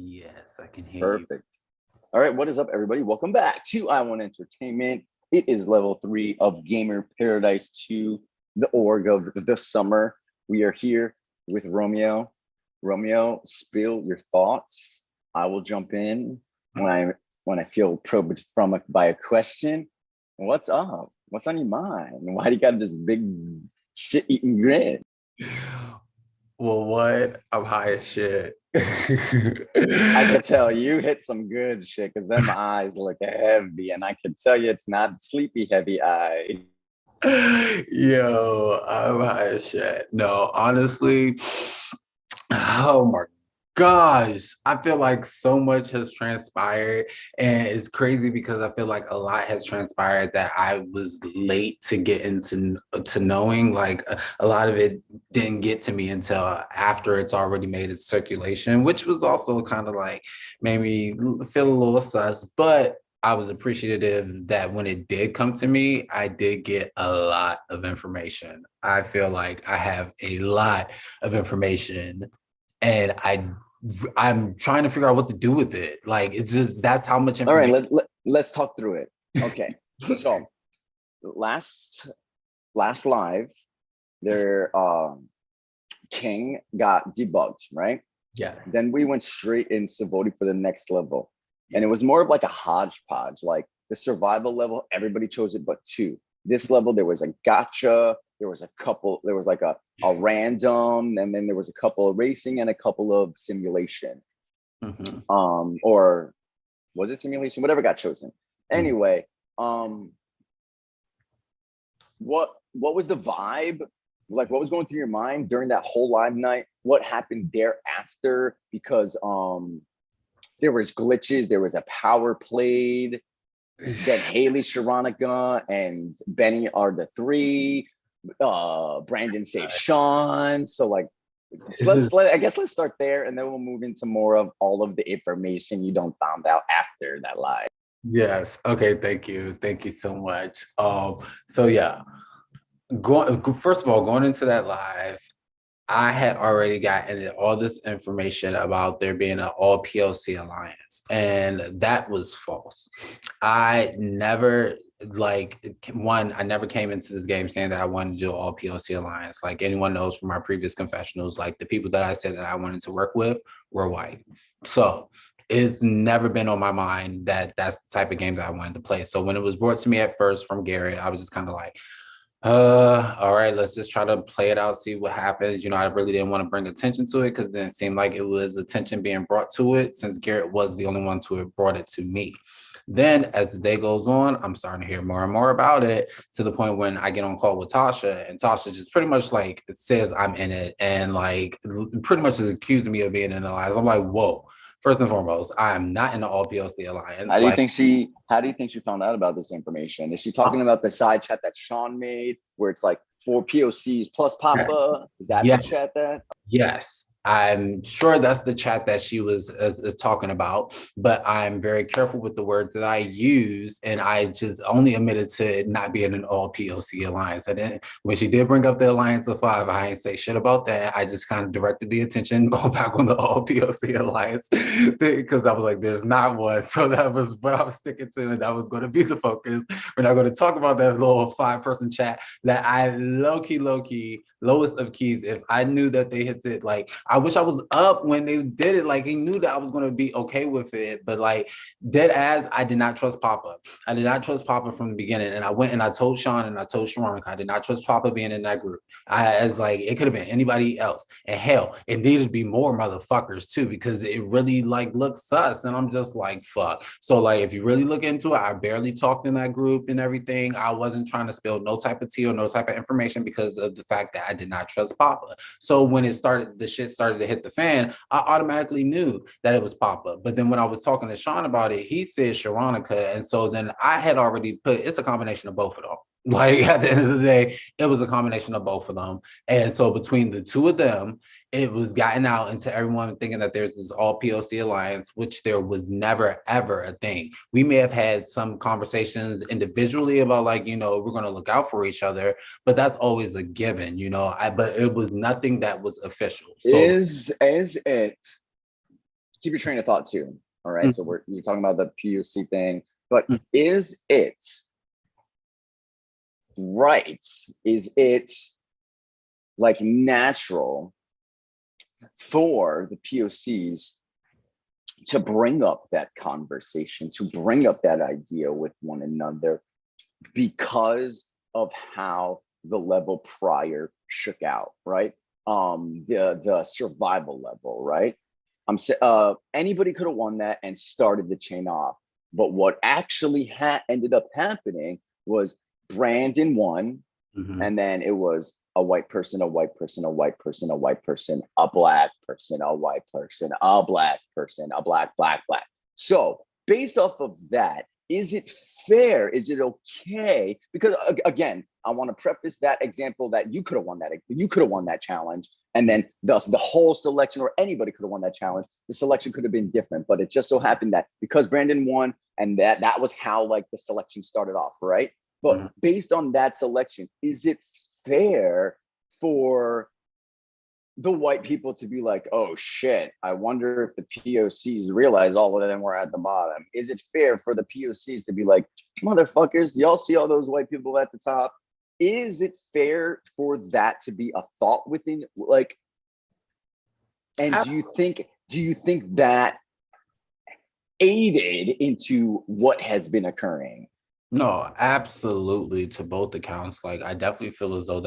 Yes, I can hear you. Perfect. All right, what is up, everybody? Welcome back to I Want Entertainment. It is level 3 of Gamer Paradise 2, the org of the summer. We are here with Romeo. Romeo, spill your thoughts. I will jump in when I feel probed by a question. What's up? What's on your mind? Why do you got this big shit-eating grin? Well, what? I'm high as shit. I could tell you hit some good shit because them eyes look heavy, and I could tell you it's not sleepy heavy eye. Yo, I'm high as shit. No, honestly, oh my gosh, I feel like so much has transpired, and it's crazy because I feel like a lot has transpired that I was late to get into to knowing. Like a lot of it didn't get to me until after it's already made its circulation, which was also kind of like made me feel a little sus, but I was appreciative that when it did come to me, I did get a lot of information. I feel like I have a lot of information and I'm trying to figure out what to do with it. Like it's just that's how much All right, information. let's talk through it. Okay, so last live, their King got debugged, right? Yeah. Then we went straight into voting for the next level, and it Yeah. was more of like a hodgepodge. Like the survival level, everybody chose it but two. This level, there was a gotcha. There was a couple. There was like a random, and then there was a couple of racing and a couple of simulation. Mm-hmm. Or was it simulation? Whatever got chosen. Mm-hmm. Anyway, um, what was the vibe? Like, what was going through your mind during that whole live night? What happened thereafter? Because there was glitches. There was a power played. Then Haley, Sharonica, and Benny are the three. Brandon saved Sean. So like, I guess let's start there, and then we'll move into more of all of the information you don't found out after that live. Yes. Okay. Thank you. Thank you so much. So yeah, going first of all, going into that live, I had already gotten all this information about there being an all PLC alliance, and that was false. I never I never came into this game saying that I wanted to do all PLC alliance. Like anyone knows from my previous confessionals, like the people that I said that I wanted to work with were white. So it's never been on my mind that that's the type of game that I wanted to play. So when it was brought to me at first from Garrett, I was just kind of like, all right, let's just try to play it out, see what happens. I really didn't want to bring attention to it because then it seemed like it was attention being brought to it since Garrett was the only one to have brought it to me. Then as the day goes on, I'm starting to hear more and more about it to the point when I get on call with Tasha, and Tasha just pretty much like says I'm in it and like pretty much is accusing me of being in the alliance. I'm like, whoa. First and foremost, I am not in the all PLC alliance. Like, How do you think she found out about this information? Is she talking about the side chat that Sean made, where it's like 4 POCs plus Papa? Is that the yes. chat that? Yes, I'm sure that's the chat that she was is talking about, but I'm very careful with the words that I use, and I just only admitted to it not being an all POC alliance. And then when she did bring up the alliance of five, I ain't say shit about that. I just kind of directed the attention back on the all POC alliance because I was like, "There's not one," so that was what I was sticking to, and that was going to be the focus. We're not going to talk about that little 5-person chat that I low key lowest of keys. If I knew that they hit it, like I wish I was up when they did it. Like he knew that I was gonna be okay with it, but like dead ass, I did not trust Papa. I did not trust Papa from the beginning, and I went and I told Sean and I told Sharonica I did not trust Papa being in that group. I as like it could have been anybody else, and hell, it needed to be more motherfuckers too because it really like looks sus, and I'm just like fuck. So like if you really look into it, I barely talked in that group and everything. I wasn't trying to spill no type of tea or no type of information because of the fact that I did not trust Papa. So when the shit started to hit the fan, I automatically knew that it was Papa. But then when I was talking to Sean about it, he said Sharonica. And so then I had already put it's a combination of both of them. Like at the end of the day, it was a combination of both of them. And so between the two of them, it was gotten out into everyone thinking that there's this all POC alliance, which there was never, ever a thing. We may have had some conversations individually about like, we're going to look out for each other, but that's always a given. But it was nothing that was official. So Is it keep your train of thought too. All right. So Mhm. you're talking about the POC thing, but is it right? Is it like natural for the POCs to bring up that conversation, to bring up that idea with one another because of how the level prior shook out, right? The survival level, right? Anybody could have won that and started the chain off. But what actually ended up happening was Brandon won, Mhm. and then it was a white person, a white person, a white person, a white person, a black person, a white person, a black person, a black. So based off of that, is it fair? Is it okay? Because again, I want to preface that example that you could have won that. You could have won that challenge, and then the whole selection, or anybody could have won that challenge. The selection could have been different, but it just so happened that because Brandon won, and that was how like the selection started off, right? But Mhm. based on that selection, is it fair for the white people to be like, oh shit, I wonder if the POCs realize all of them were at the bottom? Is it fair for the POCs to be like, motherfuckers, y'all see all those white people at the top? Is it fair for that to be a thought within, like, and do you think that aided into what has been occurring? No, absolutely to both accounts. Like I definitely feel as though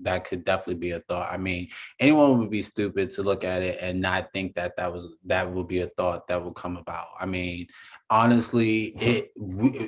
that could definitely be a thought. I mean, anyone would be stupid to look at it and not think that would be a thought that would come about. I mean, honestly,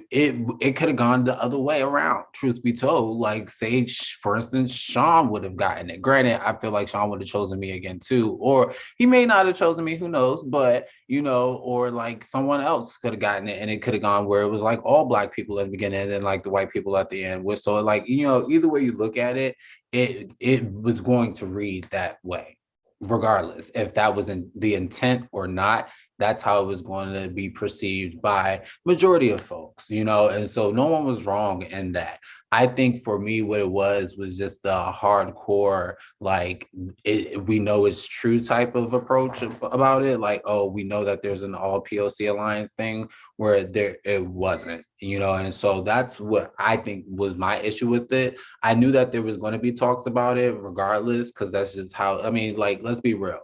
it could have gone the other way around. Truth be told, like say for instance, Sean would have gotten it. Granted, I feel like Sean would have chosen me again too, or he may not have chosen me. Who knows? But or like someone else could have gotten it and it could have gone where it was like all black people at the beginning and then like the white people at the end. Was so like, either way you look at it, it was going to read that way, regardless if that was in the intent or not. That's how it was going to be perceived by majority of folks, and so no one was wrong in that. I think for me, what it was just the hardcore, like we know it's true type of approach about it. Like, oh, we know that there's an all POC alliance thing where there it wasn't, and so that's what I think was my issue with it. I knew that there was going to be talks about it regardless, because that's just how, I mean, like, let's be real.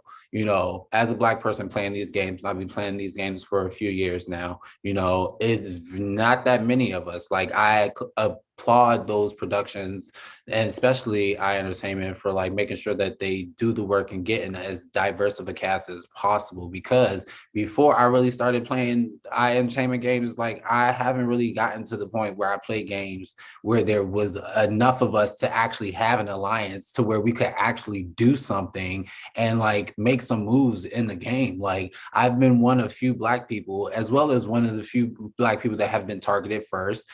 As a black person playing these games, I've been playing these games for a few years now. It's not that many of us. Like, I applaud those productions and especially I Entertainment for like making sure that they do the work and getting as diverse of a cast as possible. Because before I really started playing I Entertainment games, like I haven't really gotten to the point where I play games where there was enough of us to actually have an alliance to where we could actually do something and like make some moves in the game. Like I've been one of few black people, as well as one of the few black people that have been targeted first,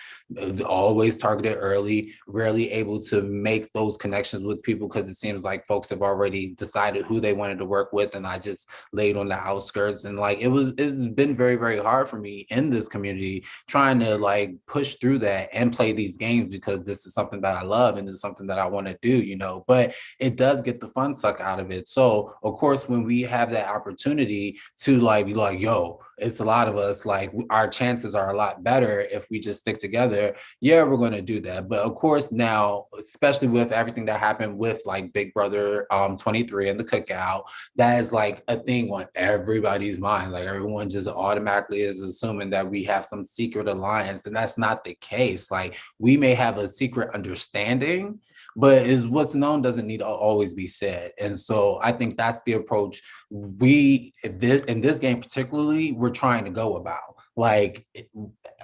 always targeted early, rarely able to make those connections with people because it seems like folks have already decided who they wanted to work with, and I just laid on the outskirts. And like it's been very, very hard for me in this community trying to like push through that and play these games because this is something that I love and it's something that I want to do, but it does get the fun suck out of it. So of course, when we have that opportunity to like be like, yo, it's a lot of us, like our chances are a lot better if we just stick together. Yeah, we're going to do that. But of course, now, especially with everything that happened with like Big Brother 23 and the cookout, that is like a thing on everybody's mind. Like everyone just automatically is assuming that we have some secret alliance, and that's not the case. Like we may have a secret understanding, but is what's known doesn't need to always be said. And so I think that's the approach we in this game particularly we're trying to go about. Like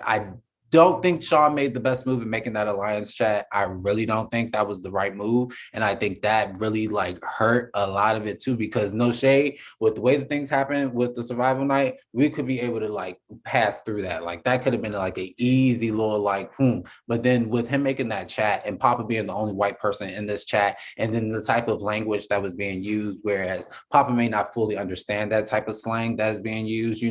I don't think Sean made the best move in making that alliance chat. I really don't think that was the right move. And I think that really like hurt a lot of it too, because no shade, with the way that things happen with the survival night, we could be able to like pass through that. Like that could have been like an easy little like, But then with him making that chat and Papa being the only white person in this chat, and then the type of language that was being used, whereas Papa may not fully understand that type of slang that is being used,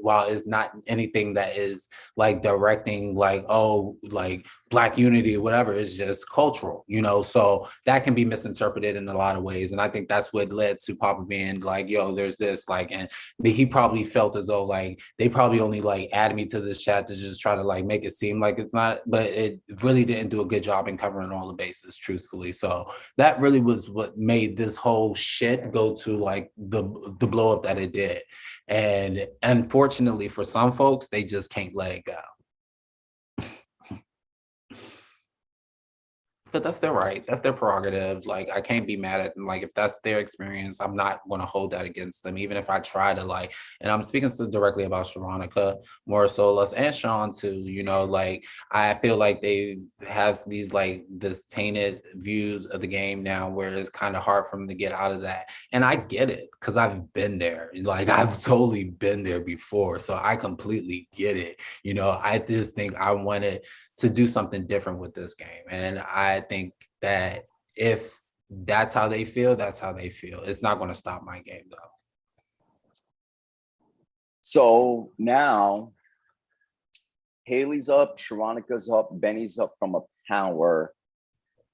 while it's not anything that is like directing saying like, oh, like Black unity or whatever is just cultural, so that can be misinterpreted in a lot of ways. And I think that's what led to Papa being like, yo, there's this, like, and he probably felt as though like they probably only like added me to this chat to just try to like make it seem like it's not, but it really didn't do a good job in covering all the bases, truthfully. So that really was what made this whole shit go to like the blow up that it did. And unfortunately for some folks, they just can't let it go. But that's their right. That's their prerogative. Like, I can't be mad at them. Like, if that's their experience, I'm not going to hold that against them, even if I try to, like, and I'm speaking directly about Sharonica, more so less, and Sean too, like, I feel like they have these, like, this tainted views of the game now where it's kind of hard for them to get out of that. And I get it because I've been there. Like, I've totally been there before. So I completely get it. I just think I wanted to do something different with this game. And I think that if that's how they feel, that's how they feel. It's not going to stop my game though. So now Haley's up, Sharonica's up, Benny's up from a power.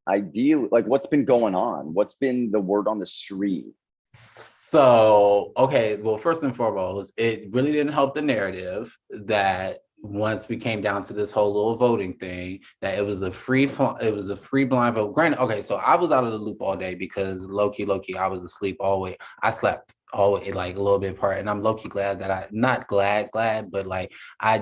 Ideally, like what's been going on? What's been the word on the street? So, okay, well, first and foremost, it really didn't help the narrative that once we came down to this whole little voting thing, that it was a free blind vote. Granted, okay, so I was out of the loop all day because low key, I was asleep all the way. I slept all the way, like a little bit part, and I'm low key glad that not glad, but like I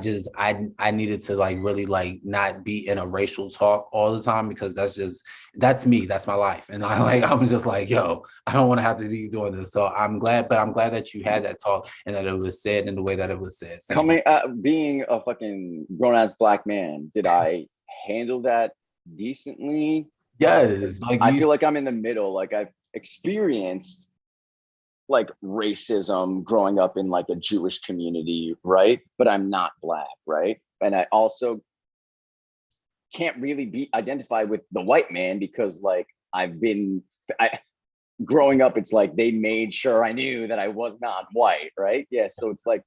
needed to like really like not be in a racial talk all the time because that's me, that's my life, and I was just like, yo, I don't want to have to keep doing this. So I'm glad that you had that talk and that it was said in the way that it was said. Being a fucking grown ass Black man, did I handle that decently? Yes, like I feel like I'm in the middle. Like I've experienced like racism growing up in like a Jewish community, right? But I'm not Black, right? And I also can't really be identified with the white man because like growing up, it's like they made sure I knew that I was not white, right? Yeah, so it's like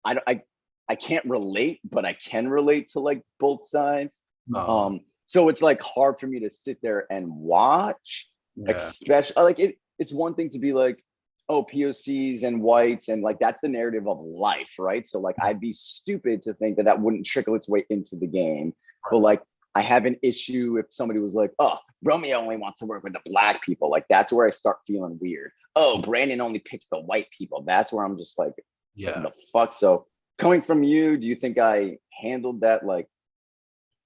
I can't relate, but I can relate to like both sides. So it's like hard for me to sit there and watch, especially like it's one thing to be like, oh, POCs and whites, and like that's the narrative of life, right? So like I'd be stupid to think that wouldn't trickle its way into the game. But like I have an issue if somebody was like, oh, Romeo only wants to work with the Black people. Like that's where I start feeling weird. Oh, Brandon only picks the white people. That's where I'm just like, what the fuck? So coming from you, do you think I handled that like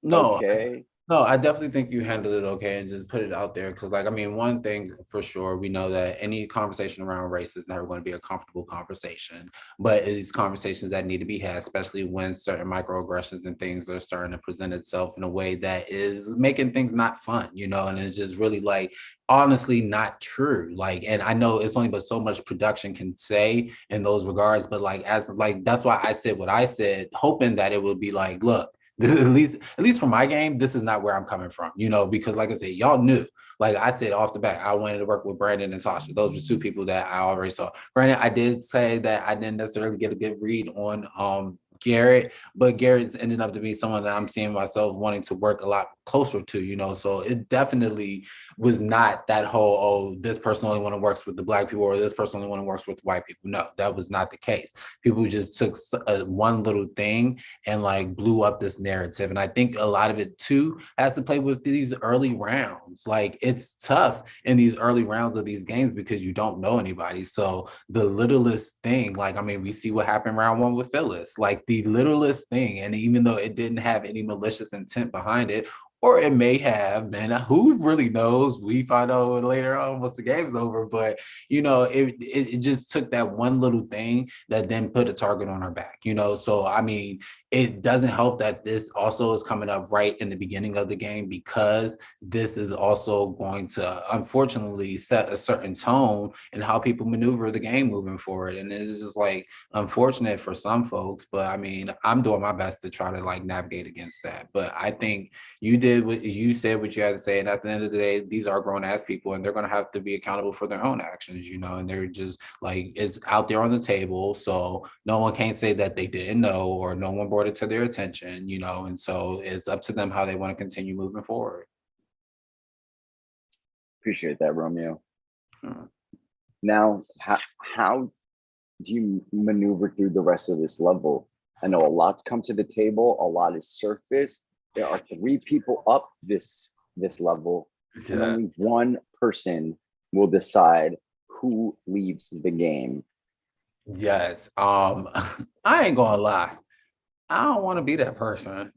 okay? No, I definitely think you handled it okay and just put it out there. Cause like, I mean, one thing for sure, we know that any conversation around race is never going to be a comfortable conversation, but it's conversations that need to be had, especially when certain microaggressions and things are starting to present itself in a way that is making things not fun, and it's just really like, honestly not true. Like, and I know it's only but so much production can say in those regards, but like, that's why I said what I said, hoping that it would be like, look, this is at least for my game, this is not where I'm coming from, because like I said, y'all knew, like I said off the bat, I wanted to work with Brandon and Tasha. Those were two people that I already saw. Brandon, I did say that I didn't necessarily get a good read on Garrett, but Garrett's ended up to be someone that I'm seeing myself wanting to work a lot closer to, so it definitely was not that whole, oh, this person only want to works with the Black people or this person only want to works with white people. No, that was not the case. People just took one little thing and like blew up this narrative. And I think a lot of it too has to play with these early rounds. Like it's tough in these early rounds of these games because you don't know anybody. So the littlest thing, like, I mean, we see what happened round one with Phyllis, like the littlest thing. And even though it didn't have any malicious intent behind it, or it may have been, who really knows? We find out later on once the game's over. But, it just took that one little thing that then put a target on our back, So, I mean, it doesn't help that this also is coming up right in the beginning of the game because this is also going to, unfortunately, set a certain tone in how people maneuver the game moving forward. And it's just like unfortunate for some folks, but I mean, I'm doing my best to try to like navigate against that. But I think you did said what you had to say, and at the end of the day, these are grown ass people, and they're gonna have to be accountable for their own actions, and they're just like it's out there on the table, so no one can say that they didn't know or no one brought it to their attention, and so it's up to them how they want to continue moving forward. Appreciate that, Romeo. Hmm. Now, how do you maneuver through the rest of this level? I know a lot's come to the table, a lot is surfaced. There are 3 people up this level, and Yeah. only one person will decide who leaves the game. Yes. I ain't gonna lie. I don't want to be that person.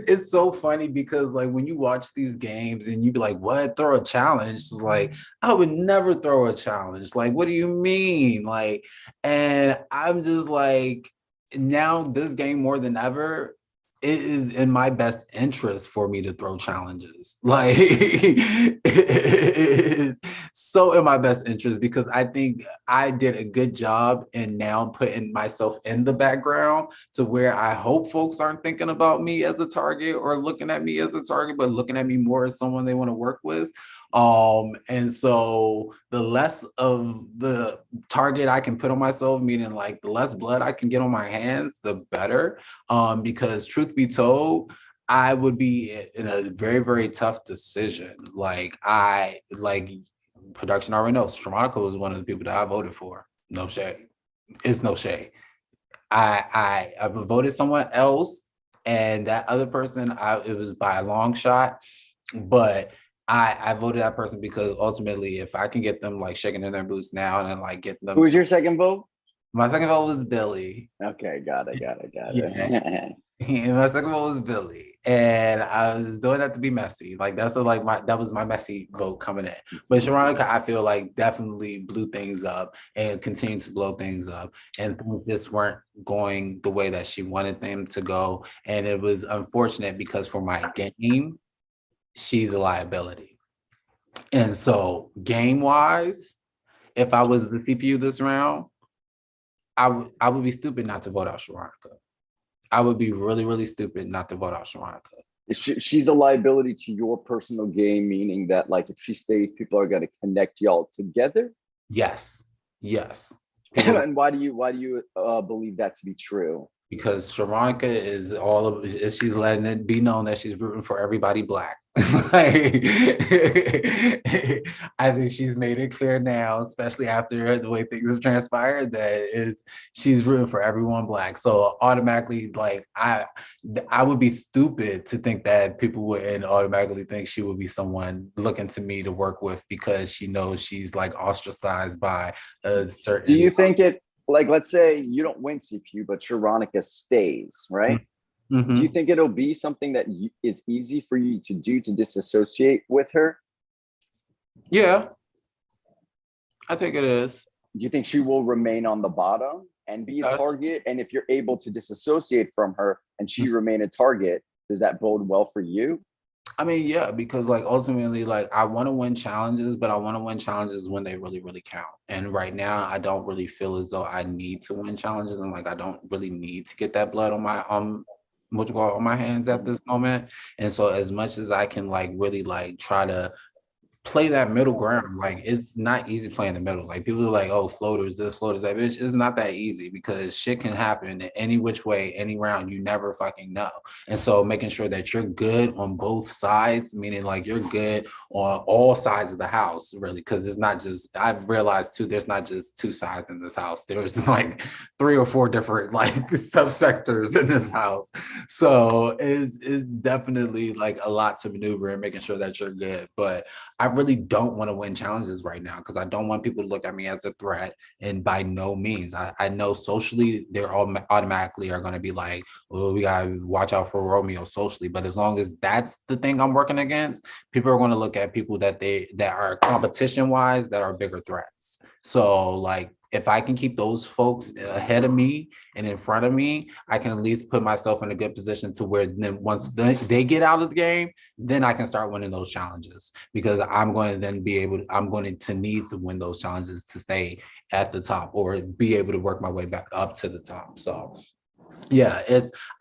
It's so funny because like when you watch these games and you be like, what, throw a challenge? It's like, I would never throw a challenge. Like, what do you mean? Like, and I'm just like, now this game more than ever, it is in my best interest for me to throw challenges. Like it is so in my best interest because I think I did a good job in now putting myself in the background to where I hope folks aren't thinking about me as a target or looking at me as a target, but looking at me more as someone they want to work with. And so the less of the target I can put on myself, meaning like the less blood I can get on my hands, the better. Because truth be told, I would be in a very, very tough decision. Like production already knows, Stromatica was one of the people that I voted for. No shade. It's no shade. I voted someone else, and that other person, it was by a long shot, but I voted that person because ultimately, if I can get them like shaking in their boots now and then like get them, Who was your second vote? My second vote was Billy. Okay, got it. Yeah. And my second vote was Billy, and I was doing that to be messy. Like that was my messy vote coming in. But Sharonica, I feel like definitely blew things up and continued to blow things up, and things just weren't going the way that she wanted them to go. And it was unfortunate because for my game, she's a liability. And so game wise, if I was the CPU this round, I would be stupid not to vote out Sharonica. I would be really, really stupid not to vote out Sharonica. She's a liability to your personal game, meaning that like if she stays, people are going to connect y'all together. Yes, yes. And why do you believe that to be true? Because Sharonica is she's letting it be known that she's rooting for everybody black. Like, I think she's made it clear now, especially after the way things have transpired, that she's rooting for everyone black. So automatically, like I would be stupid to think that people wouldn't automatically think she would be someone looking to me to work with because she knows she's like ostracized by a certain. Do you think it like let's say you don't win CPU, but Sharonica stays, right? Mm-hmm. Do you think it'll be something that is easy for you to do to disassociate with her? Yeah, I think it is. Do you think she will remain on the bottom and be a target? And if you're able to disassociate from her and she remain a target, does that bode well for you? I mean, yeah, because like ultimately, like I want to win challenges, but I want to win challenges when they really, really count. And right now, I don't really feel as though I need to win challenges, and like I don't really need to get that blood on my what you call on my hands at this moment. And so, as much as I can, like really, like try to play that middle ground. Like it's not easy playing the middle. Like people are like, oh, floaters, this, floaters, that. Bitch, it's not that easy because shit can happen in any which way, any round. You never fucking know. And so making sure that you're good on both sides, meaning like you're good on all sides of the house, really, because it's not just. I've realized too, there's not just two sides in this house. There's like 3 or 4 different like subsectors in this house. So it's definitely like a lot to maneuver and making sure that you're good, but I really don't want to win challenges right now because I don't want people to look at me as a threat. And by no means, I know socially they're all automatically are going to be like, well, we got to watch out for Romeo socially. But as long as that's the thing I'm working against, people are going to look at people that are competition wise that are bigger threats. So like if I can keep those folks ahead of me and in front of me, I can at least put myself in a good position to where then once they get out of the game, then I can start winning those challenges because I'm going to then I'm going to need to win those challenges to stay at the top or be able to work my way back up to the top. So Yeah,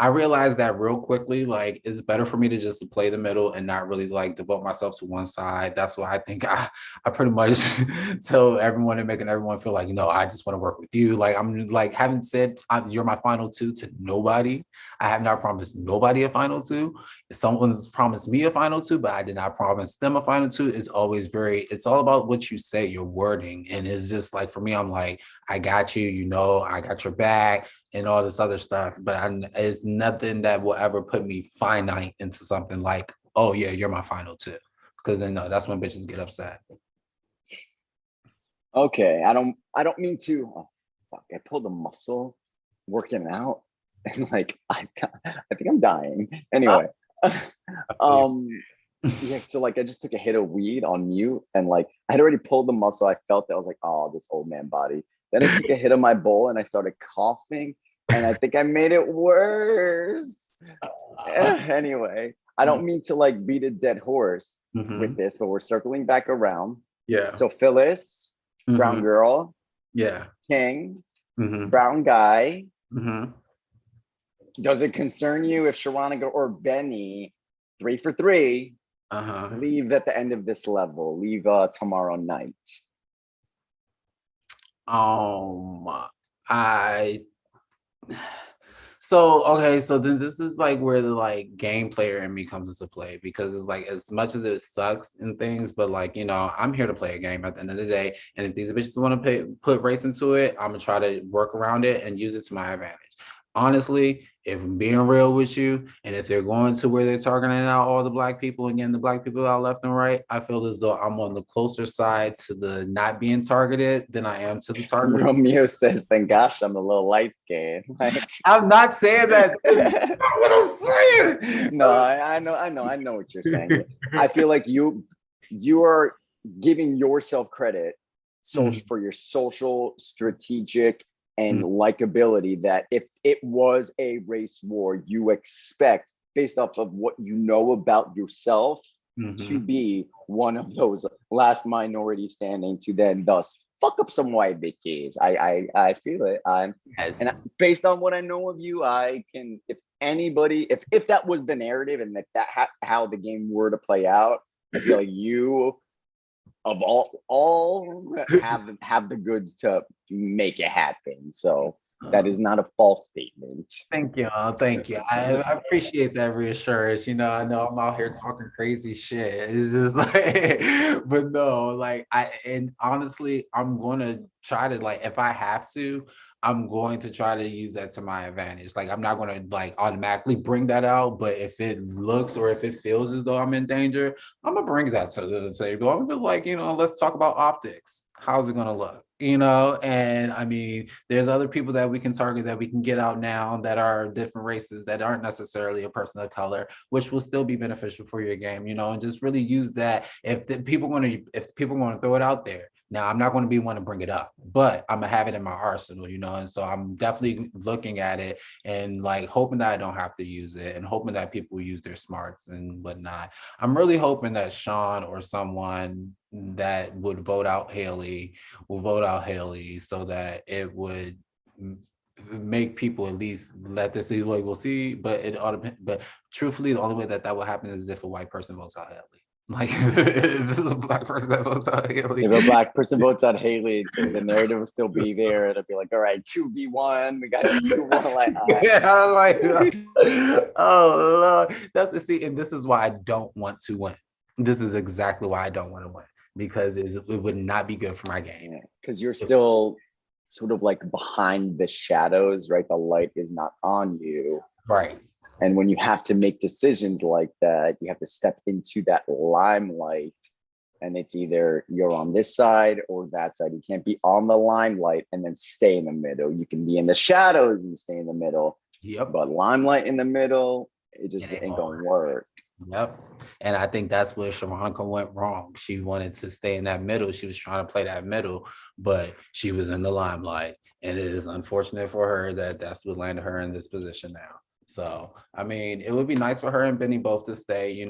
I realized that real quickly. Like, it's better for me to just play the middle and not really like devote myself to one side. That's why I think I pretty much tell everyone and making everyone feel like, I just want to work with you. Like, I'm like, haven't said you're my final two to nobody. I have not promised nobody a final two. Someone's promised me a final two, but I did not promise them a final two. It's all about what you say, your wording. And it's just like, for me, I'm like, I got you, I got your back and all this other stuff, but it's nothing that will ever put me finite into something like, oh yeah, you're my final two, because then no, that's when bitches get upset. Okay, I don't mean to. Oh, fuck! I pulled a muscle working out, and like I think I'm dying. Anyway, um, yeah. So like I just took a hit of weed on mute, and like I had already pulled the muscle. I felt that I was like, oh, this old man body. Then I took a hit of my bowl, and I started coughing, and I think I made it worse. Anyway, I don't mean to like beat a dead horse with Mhm. this, but we're circling back around. Yeah. So Phyllis, brown Mhm. girl, Yeah. king, Mhm. brown guy. Mhm. Does it concern you if Sharonica or Benny, 3 for 3, Uh-huh. leave at the end of this level, leave tomorrow night? Um, I So okay, so then this is like where the like game player in me comes into play, because it's like, as much as it sucks and things, but like, I'm here to play a game at the end of the day. And if these bitches want to put race into it, I'm gonna try to work around it and use it to my advantage. Honestly, if I'm being real with you, and if they're going to where they're targeting out all the black people and getting the black people out left and right, I feel as though I'm on the closer side to the not being targeted than I am to the targeted. Romeo says, "Thank gosh, I'm a little light skinned." Like, I'm not saying that. That's not what I'm saying. no, I know what you're saying. I feel like you are giving yourself credit social for your social, strategic, and likability, that if it was a race war, you expect, based off of what you know about yourself, to Mhm. be one of those last minority standing to then thus fuck up some white bitches. I feel it. Yes. And based on what I know of you, I can, if anybody, if that was the narrative, and if that how the game were to play out, I feel like you of all have the goods to make it happen. So that is not a false statement. Thank you. Thank you. I appreciate that reassurance. I know I'm out here talking crazy shit. It's just like, but no, like and honestly, I'm going to try to, like, if I have to, I'm going to try to use that to my advantage. Like, I'm not going to like automatically bring that out, but if it looks or if it feels as though I'm in danger, I'm gonna bring that to the table. I'm gonna be like, let's talk about optics. How's it gonna look? And I mean, there's other people that we can target, that we can get out now, that are different races, that aren't necessarily a person of color, which will still be beneficial for your game, and just really use that. If people want to throw it out there. Now, I'm not going to be one to bring it up, but I'm gonna have it in my arsenal, and so I'm definitely looking at it and like hoping that I don't have to use it, and hoping that people use their smarts and whatnot. I'm really hoping that Sean or someone that would vote out Haley will vote out Haley, so that it would make people at least let this see what we'll see. But it ought to, but truthfully, the only way that will happen is if a white person votes out Haley. Like, if this is a black person that votes out Haley. If a black person votes out Haley, the narrative will still be there. It'll be like, all right, 2v1, we got a 2-1. Like, Yeah, I was like, oh Lord. That's the see, and this is why I don't want to win. This is exactly why I don't want to win, because it would not be good for my game. because you're still sort of like behind the shadows, right? The light is not on you. Right. And when you have to make decisions like that, you have to step into that limelight. And it's either you're on this side or that side. You can't be on the limelight and then stay in the middle. You can be in the shadows and stay in the middle. Yep. But limelight in the middle, it just ain't gonna work. Yep. And I think that's where Sharonica went wrong. She wanted to stay in that middle. She was trying to play that middle, but she was in the limelight. And it is unfortunate for her that that's what landed her in this position now. So, I mean, it would be nice for her and Benny both to stay,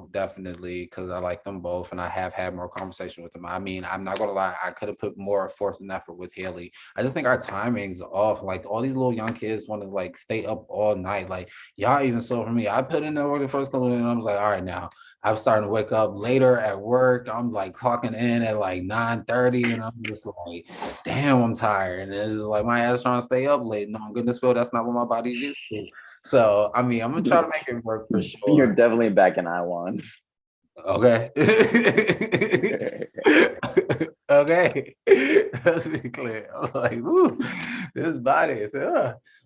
definitely, because I like them both and I have had more conversation with them. I mean, I'm not gonna lie, I could have put more forth and effort with Haley. I just think our timing's off. Like all these little young kids want to like stay up all night. Like y'all even so for me, I put in the work the first couple of and I was like, all right, now I'm starting to wake up later at work. I'm like clocking in at like 9:30, and I'm just like, damn, I'm tired. And it's just like my ass trying to stay up late. No, goodness will, that's not what my body's used to. So, I mean, I'm gonna try to make it work for You're sure. definitely back in I1. Okay. Okay. Let's be clear. I was like, woo, this body is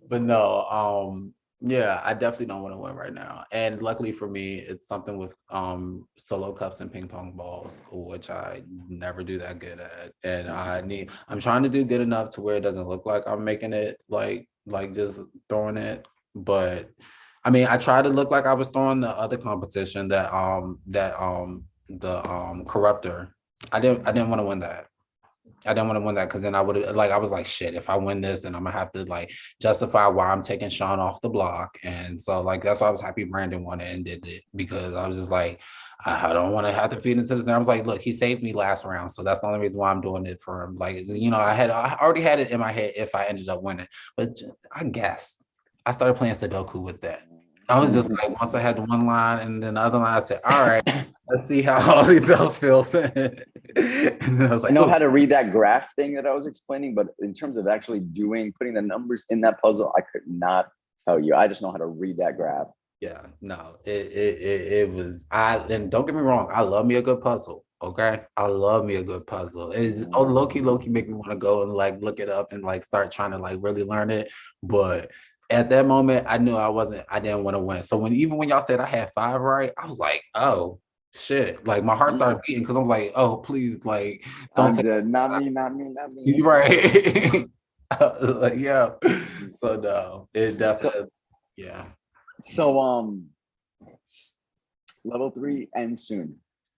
but no, yeah, I definitely don't want to win right now. And luckily for me, it's something with solo cups and ping pong balls, which I never do that good at. And I'm trying to do good enough to where it doesn't look like I'm making it like just throwing it. But I mean, I tried to look like I was throwing the other competition the corruptor. I didn't want to win that. I didn't want to win that because then I would have I was like, shit, if I win this, then I'm gonna have to like justify why I'm taking Sean off the block. And so like that's why I was happy Brandon won it and did it, because I was just like, I don't want to have to feed into this. And I was like, look, he saved me last round. So that's the only reason why I'm doing it for him. Like, I already had it in my head if I ended up winning. But I guessed. I started playing Sudoku with that. I was just like, once I had one line and then the other line, I said, all right, let's see how all these else feels. And then I was I like, know oh, how to read that graph thing that I was explaining, but in terms of actually putting the numbers in that puzzle, I could not tell you. I just know how to read that graph. yeah, no, it was and don't get me wrong, I love me a good puzzle. Okay, I love me a good puzzle. Is low key make me want to go and like look it up and like start trying to like really learn it. But at that moment, I knew I didn't want to win. So even when y'all said I had five right, I was like, oh shit, like my heart started beating because I'm like, oh please, like don't I'm say dead. Not me, not me, not me. you right. Like yeah, so no, it So, definitely yeah. so level 3 ends soon.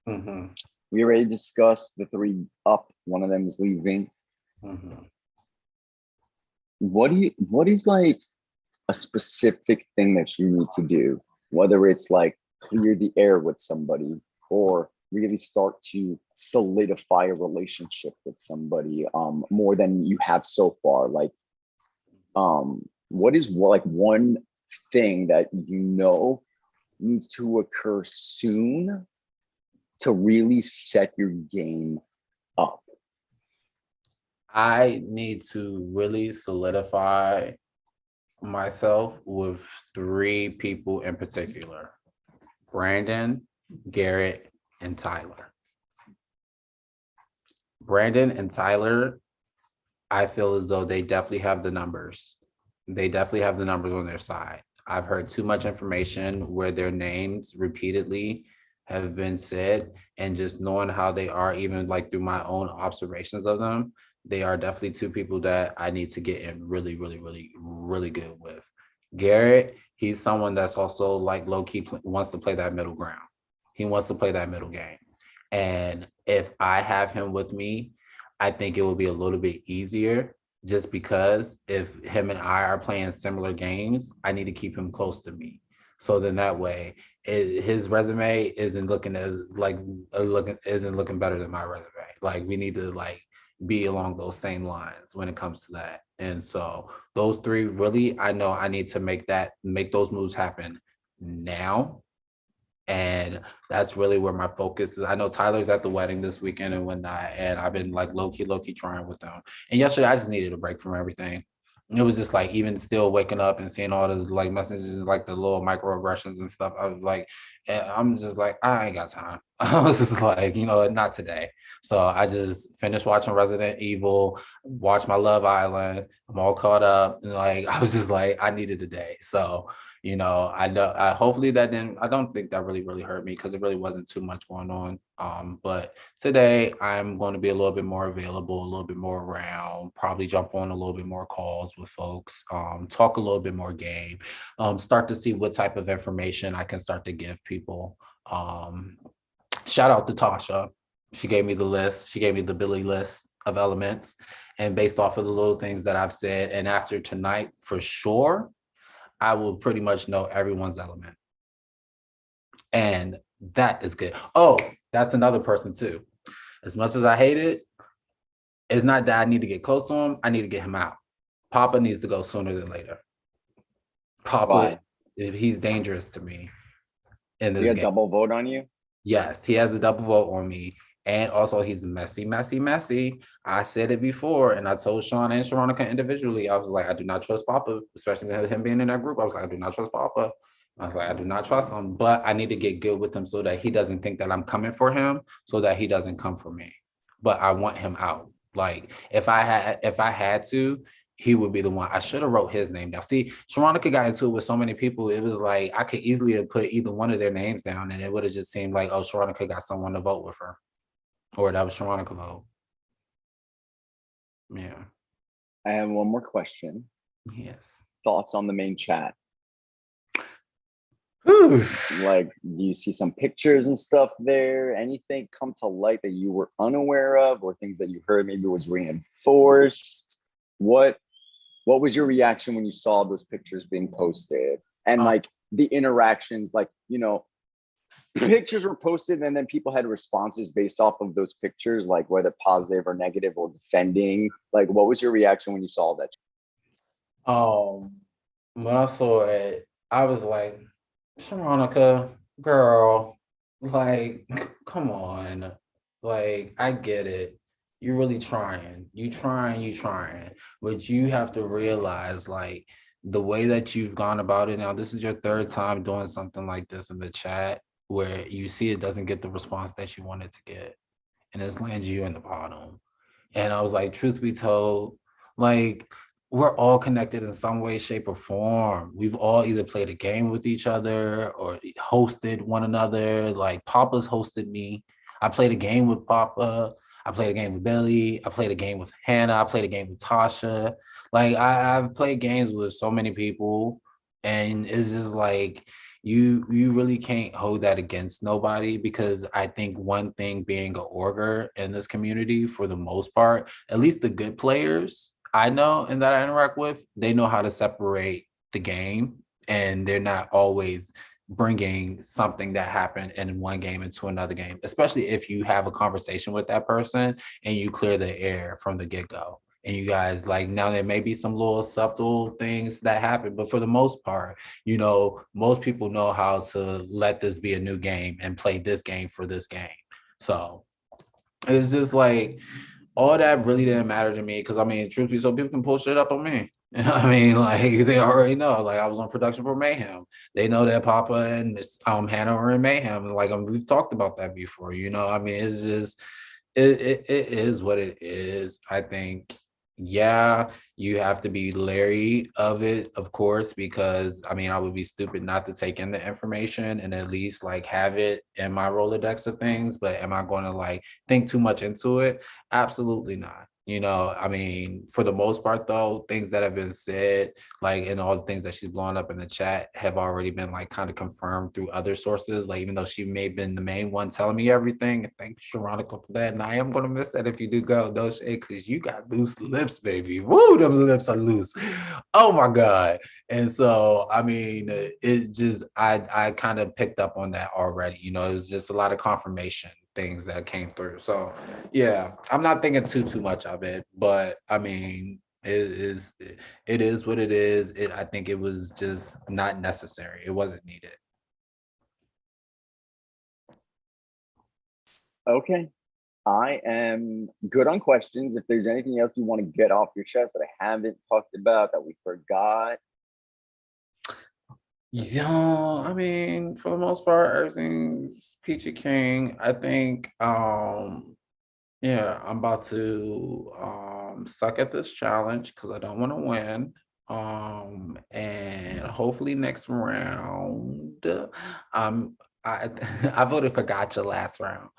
Mm-hmm. We already discussed the 3 up. One of them is leaving. Mm-hmm. What is like a specific thing that you need to do, whether it's like clear the air with somebody or really start to solidify a relationship with somebody more than you have so far. Like what is like one thing that you know needs to occur soon to really set your game up? I need to really solidify myself with three people in particular: Brandon, Garrett, and Tyler. Brandon and Tyler, I feel as though they definitely have the numbers. They definitely have the numbers on their side. I've heard too much information where their names repeatedly have been said, and just knowing how they are, even like through my own observations of them, they are definitely two people that I need to get in really, really, really, really good with. Garrett, he's someone that's also like low key wants to play that middle ground. He wants to play that middle game. And if I have him with me, I think it will be a little bit easier, just because if him and I are playing similar games, I need to keep him close to me. So then that way, his resume isn't looking as like looking isn't looking better than my resume. Like we need to like be along those same lines when it comes to that. And so those three really, I know I need to make those moves happen now, and that's really where my focus is. I know Tyler's at the wedding this weekend and whatnot, and I've been like low key trying with them. And yesterday, I just needed a break from everything. It was just like even still waking up and seeing all the like messages and like the little microaggressions and stuff. I was like, and I'm just like, I ain't got time. I was just like, not today. So I just finished watching Resident Evil, watched my Love Island. I'm all caught up, and like I was just like, I needed a day. So I know hopefully that didn't, I don't think that really hurt me because it really wasn't too much going on. But today I'm going to be a little bit more available, a little bit more around, probably jump on a little bit more calls with folks, talk a little bit more game, start to see what type of information I can start to give people. Shout out to Tasha. She gave me the list. She gave me the Billy list of elements. And based off of the little things that I've said, and after tonight, for sure, I will pretty much know everyone's element. And that is good. Oh, that's another person too. As much as I hate it, it's not that I need to get close to him. I need to get him out. Papa needs to go sooner than later. Papa, Why? if he's dangerous to me in He this had game. double vote on you? Yes, he has a double vote on me. And also he's messy, messy, messy. I said it before, and I told Sean and Sharonica individually, I was like, I do not trust Papa, especially with him being in that group. I was like, I do not trust Papa. I was like, I do not trust him, but I need to get good with him so that he doesn't think that I'm coming for him, so that he doesn't come for me. But I want him out. Like if I had to, he would be the one. I should have wrote his name down. See, Sharonica got into it with so many people. It was like I could easily have put either one of their names down, and it would have just seemed like, oh, Sharonica got someone to vote with her, or that was Sharonica vote. Yeah. I have one more question. Yes. Thoughts on the main chat? Oof. Like, do you see some pictures and stuff there? Anything come to light that you were unaware of, or things that you heard maybe was reinforced? What was your reaction when you saw those pictures being posted? And like the interactions, like, pictures were posted and then people had responses based off of those pictures, like whether positive or negative or defending. Like, what was your reaction when you saw that? When I saw it, I was like, Sharonica, girl, like, come on. Like, I get it. You're really trying. You trying. But you have to realize, like, the way that you've gone about it now, this is your third time doing something like this in the chat where you see it doesn't get the response that you wanted to get. And it's landed you in the bottom. And I was like, truth be told, like, we're all connected in some way, shape, or form. We've all either played a game with each other or hosted one another. Like, Papa's hosted me. I played a game with Papa. I played a game with Billy. I played a game with Hannah. I played a game with Tasha. Like, I've played games with so many people. And it's just like, you really can't hold that against nobody, because I think one thing being an orger in this community, for the most part, at least the good players I know and that I interact with, they know how to separate the game, and they're not always bringing something that happened in one game into another game, especially if you have a conversation with that person and you clear the air from the get-go. And you guys, like, now there may be some little subtle things that happen, but for the most part, most people know how to let this be a new game and play this game for this game. So it's just like, all that really didn't matter to me, because I mean, truth be told, people can pull shit up on me. I mean, like, they already know. Like, I was on production for Mayhem. They know that Papa and Miss Hannah are in Mayhem. Like, we've talked about that before. I mean, it's just it is what it is. I think, yeah, you have to be leery of it, of course, because I mean, I would be stupid not to take in the information and at least like have it in my Rolodex of things. But am I going to like think too much into it? Absolutely not. I mean, for the most part, though, things that have been said, like, and all the things that she's blowing up in the chat have already been like kind of confirmed through other sources. Like, even though she may have been the main one telling me everything, and thank you, Sharonica, for that. And I am going to miss that if you do go. No shade, because you got loose lips, baby. Woo, them lips are loose. Oh my God. And so, I mean, it just, I kind of picked up on that already. It was just a lot of confirmation things that came through. So yeah, I'm not thinking too much of it, but I mean, it is what it is. I think it was just not necessary. It wasn't needed. Okay. I am good on questions. If there's anything else you want to get off your chest that I haven't talked about that we forgot. Yeah, I mean, for the most part, everything's peachy king. I think yeah, I'm about to suck at this challenge because I don't want to win. And hopefully next round, um, I I voted for Gotcha last round.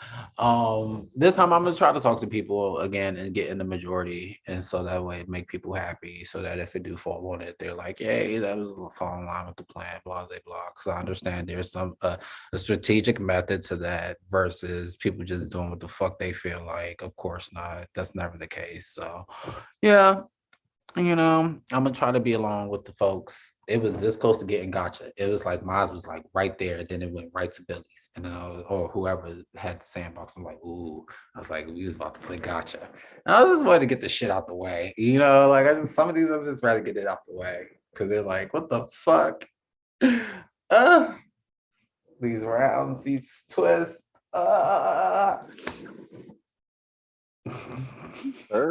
This time I'm gonna try to talk to people again and get in the majority, and so that way make people happy. So that if it do fall on it, they're like, "Yay, that was a fall in line with the plan." Blah blah blah. Because I understand there's some a strategic method to that versus people just doing what the fuck they feel like. Of course not. That's never the case. So yeah, I'm gonna try to be along with the folks. It was this close to getting gotcha. It was like mine was like right there, then it went right to Billy's, and then or whoever had the sandbox. I'm like, ooh, I was like, we was about to play gotcha. And I just wanted to get the shit out the way, like some of these I'm just rather get it out the way because they're like, what the fuck? uh, these rounds, these twists. Sir?